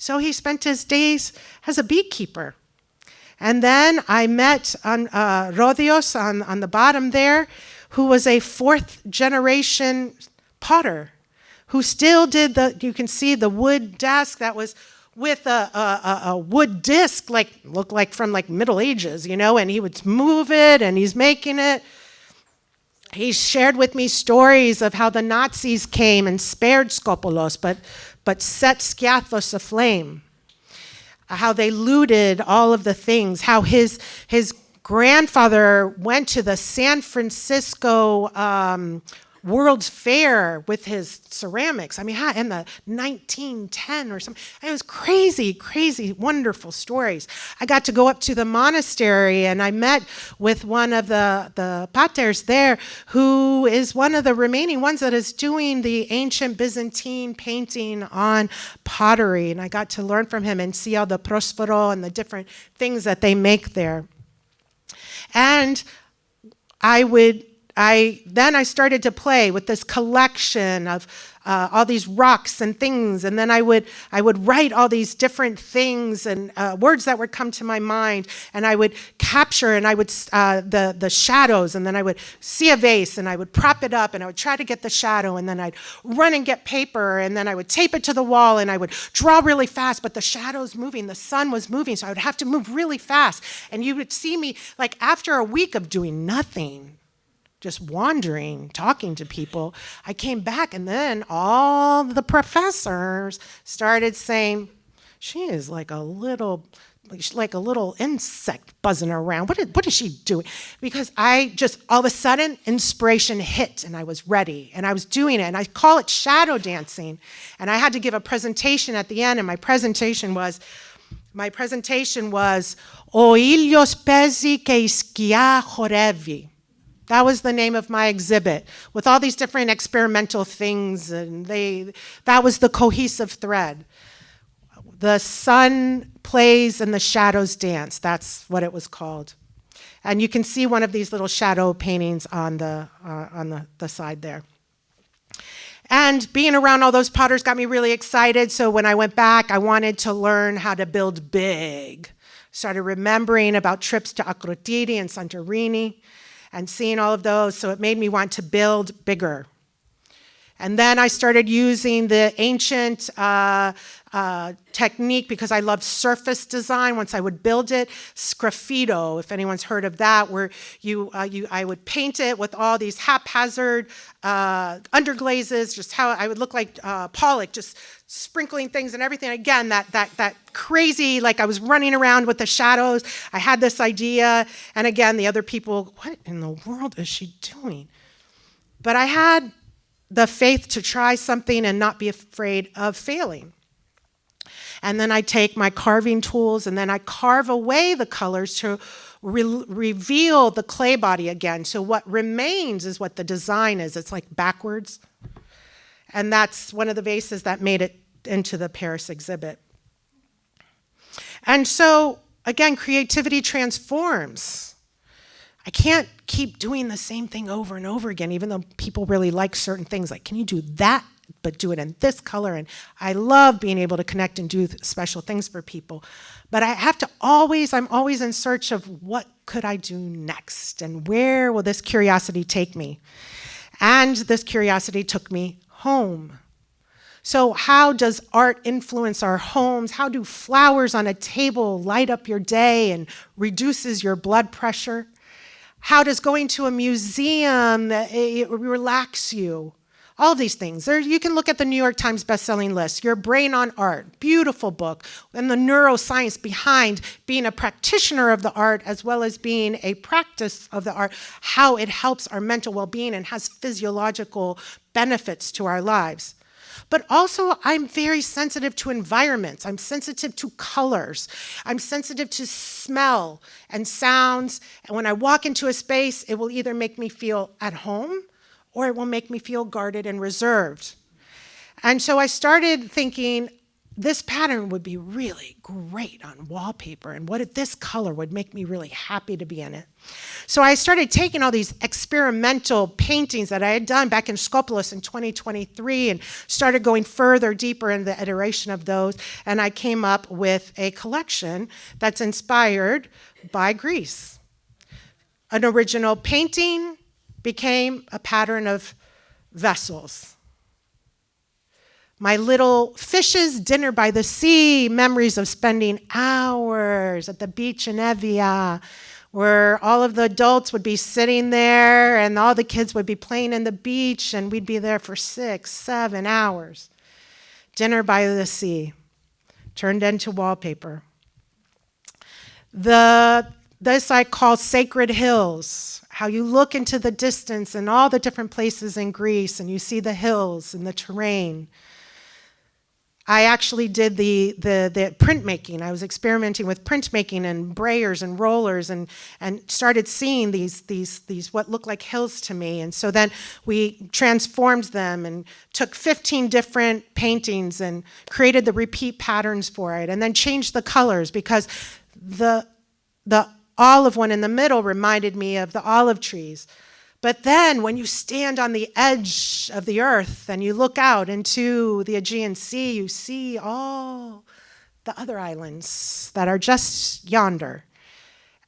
So he spent his days as a beekeeper. And then I met Rodios on the bottom there, who was a fourth generation potter, who still did you can see the wood desk that was with a wood disc, looked like from Middle Ages, and he would move it and he's making it. He shared with me stories of how the Nazis came and spared Skopolos, but set Skiathos aflame. How they looted all of the things, how his grandfather went to the San Francisco World's Fair with his ceramics. I mean, in the 1910 or something. It was crazy, crazy, wonderful stories. I got to go up to the monastery and I met with one of the paters there, who is one of the remaining ones that is doing the ancient Byzantine painting on pottery. And I got to learn from him and see all the prosphoro and the different things that they make there. And then I started to play with this collection of all these rocks and things, and then I would write all these different things and words that would come to my mind, and I would capture, and I would the shadows, and then I would see a vase, and I would prop it up, and I would try to get the shadow, and then I'd run and get paper, and then I would tape it to the wall, and I would draw really fast, but the shadow's moving, the sun was moving, so I would have to move really fast, and you would see me, after a week of doing nothing, just wandering, talking to people, I came back, and then all the professors started saying, she is like a little insect buzzing around. What is she doing? Because I just, all of a sudden, inspiration hit, and I was ready, and I was doing it, and I call it shadow dancing. And I had to give a presentation at the end, and my presentation was, O ήλιος παίζει και η σκιά χορεύει. That was the name of my exhibit, with all these different experimental things, and that was the cohesive thread. The sun plays and the shadows dance. That's what it was called. And you can see one of these little shadow paintings on the side there. And being around all those potters got me really excited, so when I went back, I wanted to learn how to build big. Started remembering about trips to Akrotiri and Santorini, and seeing all of those, so it made me want to build bigger. And then I started using the ancient technique, because I loved surface design. Once I would build it, sgraffito, if anyone's heard of that, where I would paint it with all these haphazard underglazes, just how I would look like Pollock, just sprinkling things and everything. Again, that crazy, I was running around with the shadows. I had this idea, and again, the other people, what in the world is she doing? But I had the faith to try something and not be afraid of failing. And then I take my carving tools, and then I carve away the colors to reveal the clay body again. So what remains is what the design is. It's backwards. And that's one of the vases that made it into the Paris exhibit. And so, again, creativity transforms. I can't keep doing the same thing over and over again, even though people really like certain things. Can you do that, but do it in this color? And I love being able to connect and do special things for people. But I'm always in search of what could I do next, and where will this curiosity take me? And this curiosity took me home. So how does art influence our homes? How do flowers on a table light up your day and reduces your blood pressure? How does going to a museum relax you? All of these things. You can look at the New York Times bestselling list, Your Brain on Art, beautiful book, and the neuroscience behind being a practitioner of the art as well as being a practice of the art, how it helps our mental well-being and has physiological benefits to our lives. But also, I'm very sensitive to environments. I'm sensitive to colors. I'm sensitive to smell and sounds. And when I walk into a space, it will either make me feel at home or it will make me feel guarded and reserved. And so I started thinking, this pattern would be really great on wallpaper, and this color would make me really happy to be in it. So I started taking all these experimental paintings that I had done back in Skopolis in 2023 and started going further, deeper in the iteration of those, and I came up with a collection that's inspired by Greece. An original painting became a pattern of vessels. My little fishes' dinner by the sea, memories of spending hours at the beach in Evia, where all of the adults would be sitting there and all the kids would be playing in the beach and we'd be there for 6, 7 hours. Dinner by the sea, turned into wallpaper. This I call sacred hills, how you look into the distance and all the different places in Greece and you see the hills and the terrain. I actually did the printmaking. I was experimenting with printmaking and brayers and rollers and started seeing these what looked like hills to me. And so then we transformed them and took 15 different paintings and created the repeat patterns for it and then changed the colors because the olive one in the middle reminded me of the olive trees. But then when you stand on the edge of the earth and you look out into the Aegean Sea, you see all the other islands that are just yonder.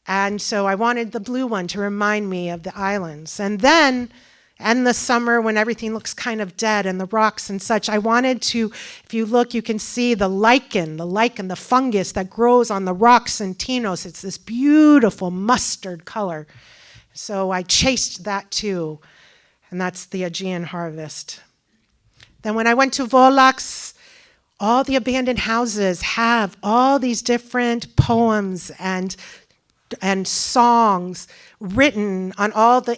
And so I wanted the blue one to remind me of the islands. And then in the summer when everything looks kind of dead and the rocks and such, I wanted to, if you look, you can see the lichen, the fungus that grows on the rocks in Tinos. It's this beautiful mustard color. So I chased that too, and that's the Aegean harvest. Then when I went to Volax, all the abandoned houses have all these different poems and songs written on all the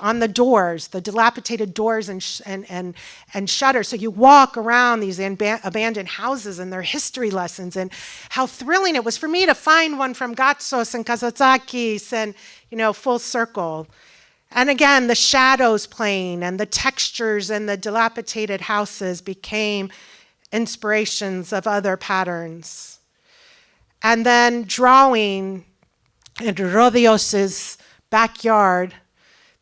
on the doors, the dilapidated doors and shutters. So you walk around these abandoned houses and their history lessons and how thrilling it was for me to find one from Gatsos and Kazantzakis and, full circle. And again, the shadows playing and the textures and the dilapidated houses became inspirations of other patterns. And then drawing in Rodios's backyard,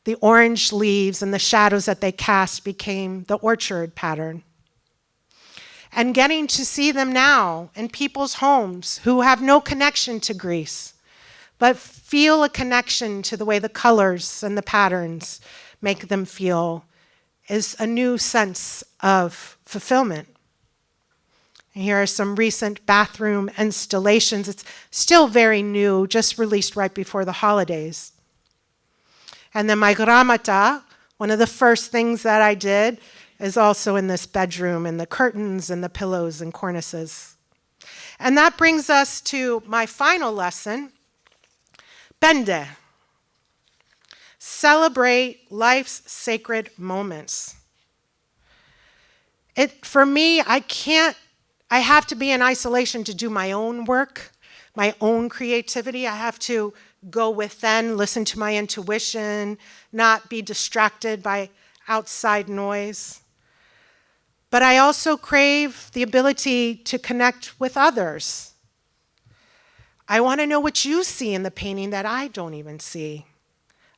the orange leaves and the shadows that they cast became the orchard pattern. And getting to see them now in people's homes who have no connection to Greece, but feel a connection to the way the colors and the patterns make them feel is a new sense of fulfillment. And here are some recent bathroom installations. It's still very new, just released right before the holidays. And then my gramata, one of the first things that I did, is also in this bedroom, and the curtains and the pillows and cornices. And that brings us to my final lesson, Bende. Celebrate life's sacred moments. For me, I have to be in isolation to do my own work, my own creativity. I have to go within, listen to my intuition, not be distracted by outside noise. But I also crave the ability to connect with others. I want to know what you see in the painting that I don't even see.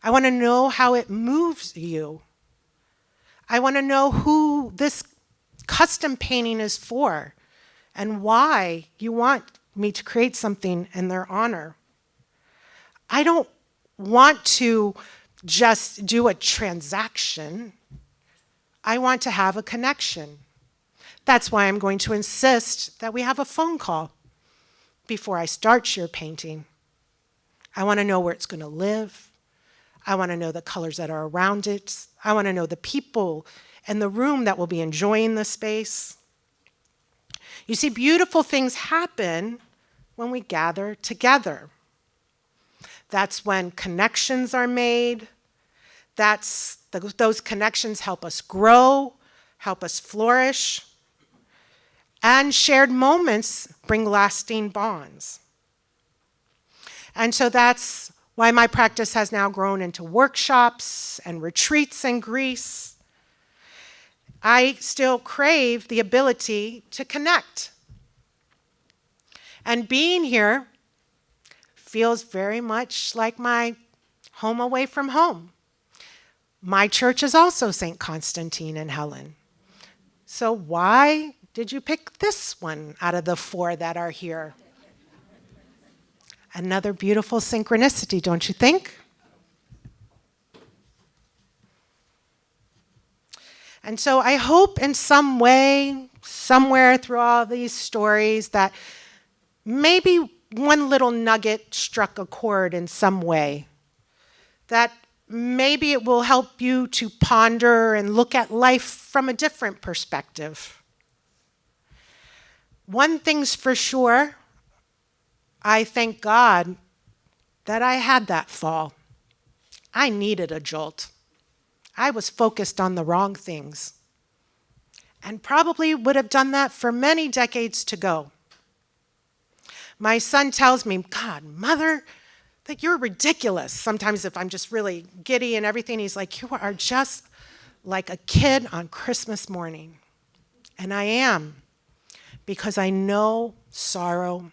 I want to know how it moves you. I want to know who this custom painting is for and why you want me to create something in their honor. I don't want to just do a transaction. I want to have a connection. That's why I'm going to insist that we have a phone call before I start your painting. I want to know where it's going to live. I want to know the colors that are around it. I want to know the people and the room that will be enjoying the space. You see, beautiful things happen when we gather together. That's when connections are made. Those connections help us grow, help us flourish. And shared moments bring lasting bonds. And so that's why my practice has now grown into workshops and retreats in Greece. I still crave the ability to connect And being here feels very much like my home away from home. My church is also St. Constantine and Helen. So why did you pick this one out of the 4 that are here? Another beautiful synchronicity, don't you think? And so I hope in some way, somewhere through all these stories, that maybe one little nugget struck a chord in some way. That maybe it will help you to ponder and look at life from a different perspective. One thing's for sure, I thank God that I had that fall. I needed a jolt. I was focused on the wrong things, and probably would have done that for many decades to go. My son tells me, God, Mother, that you're ridiculous. Sometimes if I'm just really giddy and everything, he's like, you are just like a kid on Christmas morning. And I am, because I know sorrow,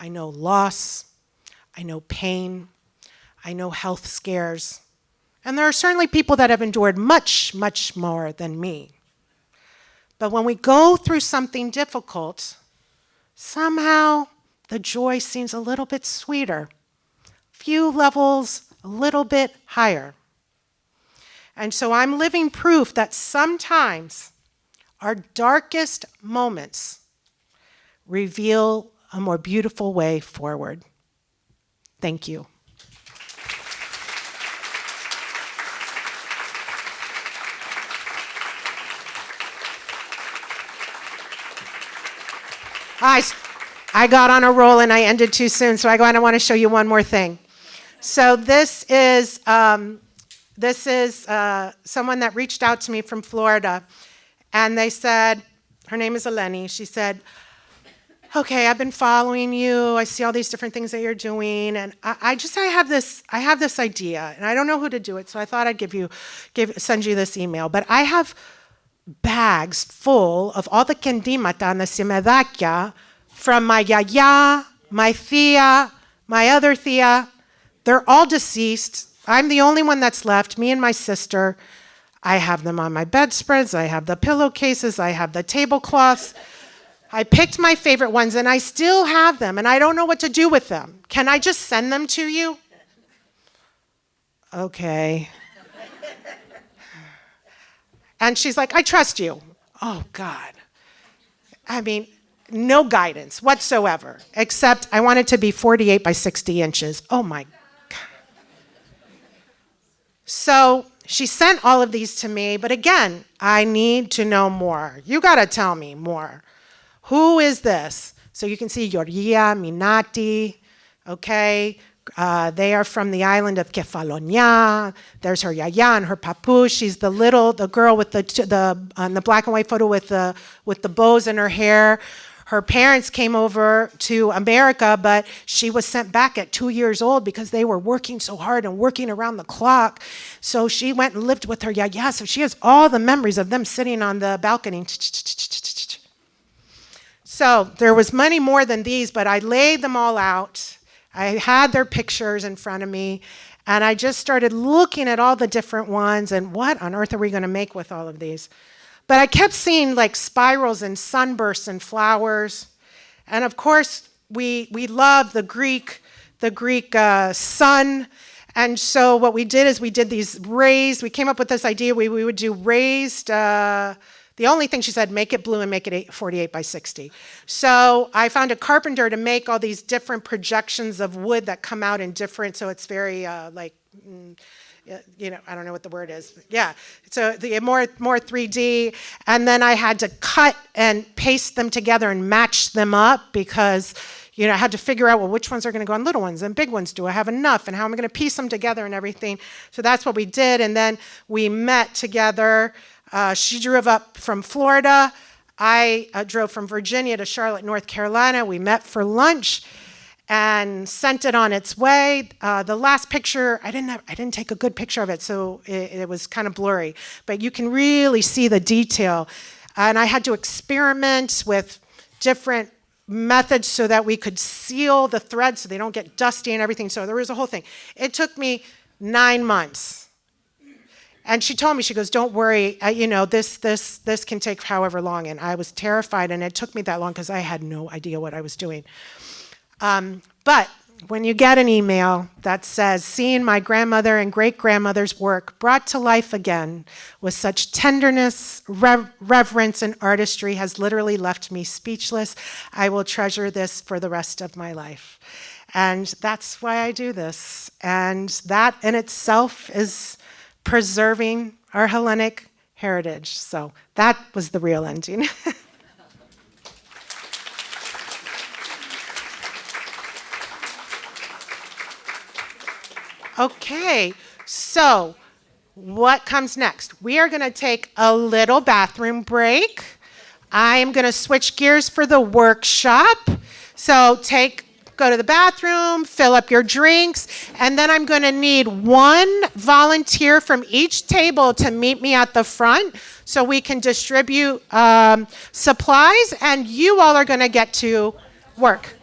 I know loss, I know pain, I know health scares. And there are certainly people that have endured much, much more than me. But when we go through something difficult, somehow the joy seems a little bit sweeter, few levels a little bit higher. And so I'm living proof that sometimes our darkest moments reveal a more beautiful way forward. Thank you. I got on a roll and I ended too soon, so I want to show you one more thing. So this is someone that reached out to me from Florida, and they said, her name is Eleni. She said, okay, I've been following you. I see all these different things that you're doing, and I have this idea, and I don't know who to do it, so I thought I'd send you this email. But I have bags full of all the kendimata and the simedakia from my yaya, my thea, my other thea. They're all deceased. I'm the only one that's left, me and my sister. I have them on my bedspreads. I have the pillowcases. I have the tablecloths. I picked my favorite ones, and I still have them, and I don't know what to do with them. Can I just send them to you? Okay. And she's like, I trust you. Oh, God. I mean, no guidance whatsoever, except I want it to be 48 by 60 inches. Oh, my God. So she sent all of these to me, but again, I need to know more. You got to tell me more. Who is this? So you can see Yoria, Minati, okay? They are from the island of Kefalonia. There's her yaya and her papu. She's the girl with on the black and white photo with the bows in her hair. Her parents came over to America, but she was sent back at 2 years old because they were working so hard and working around the clock. So she went and lived with her yaya. So she has all the memories of them sitting on the balcony. So there was many more than these, but I laid them all out. I had their pictures in front of me, and I just started looking at all the different ones and what on earth are we going to make with all of these? But I kept seeing like spirals and sunbursts and flowers. And of course, we love the Greek sun. And so what we did is we did these raised, we came up with this idea we would do raised, the only thing she said, make it blue and make it 48 by 60. So I found a carpenter to make all these different projections of wood that come out in different, so it's very I don't know what the word is. Yeah, so the more 3D. And then I had to cut and paste them together and match them up because, I had to figure out, well, which ones are going to go on little ones and big ones? Do I have enough? And how am I going to piece them together and everything? So that's what we did. And then we met together. She drove up from Florida. I drove from Virginia to Charlotte, North Carolina. We met for lunch and sent it on its way. The last picture, I didn't take a good picture of it, so it was kind of blurry. But you can really see the detail. And I had to experiment with different methods so that we could seal the threads so they don't get dusty and everything. So there was a whole thing. It took me 9 months. And she told me, she goes, don't worry, this can take however long. And I was terrified, and it took me that long because I had no idea what I was doing. But when you get an email that says, seeing my grandmother and great-grandmother's work brought to life again with such tenderness, reverence, and artistry has literally left me speechless, I will treasure this for the rest of my life. And that's why I do this. And that in itself is preserving our Hellenic heritage. So that was the real ending. Okay, so what comes next? We are going to take a little bathroom break. I am going to switch gears for the workshop. So go to the bathroom, fill up your drinks, and then I'm going to need one volunteer from each table to meet me at the front so we can distribute supplies, and you all are going to get to work.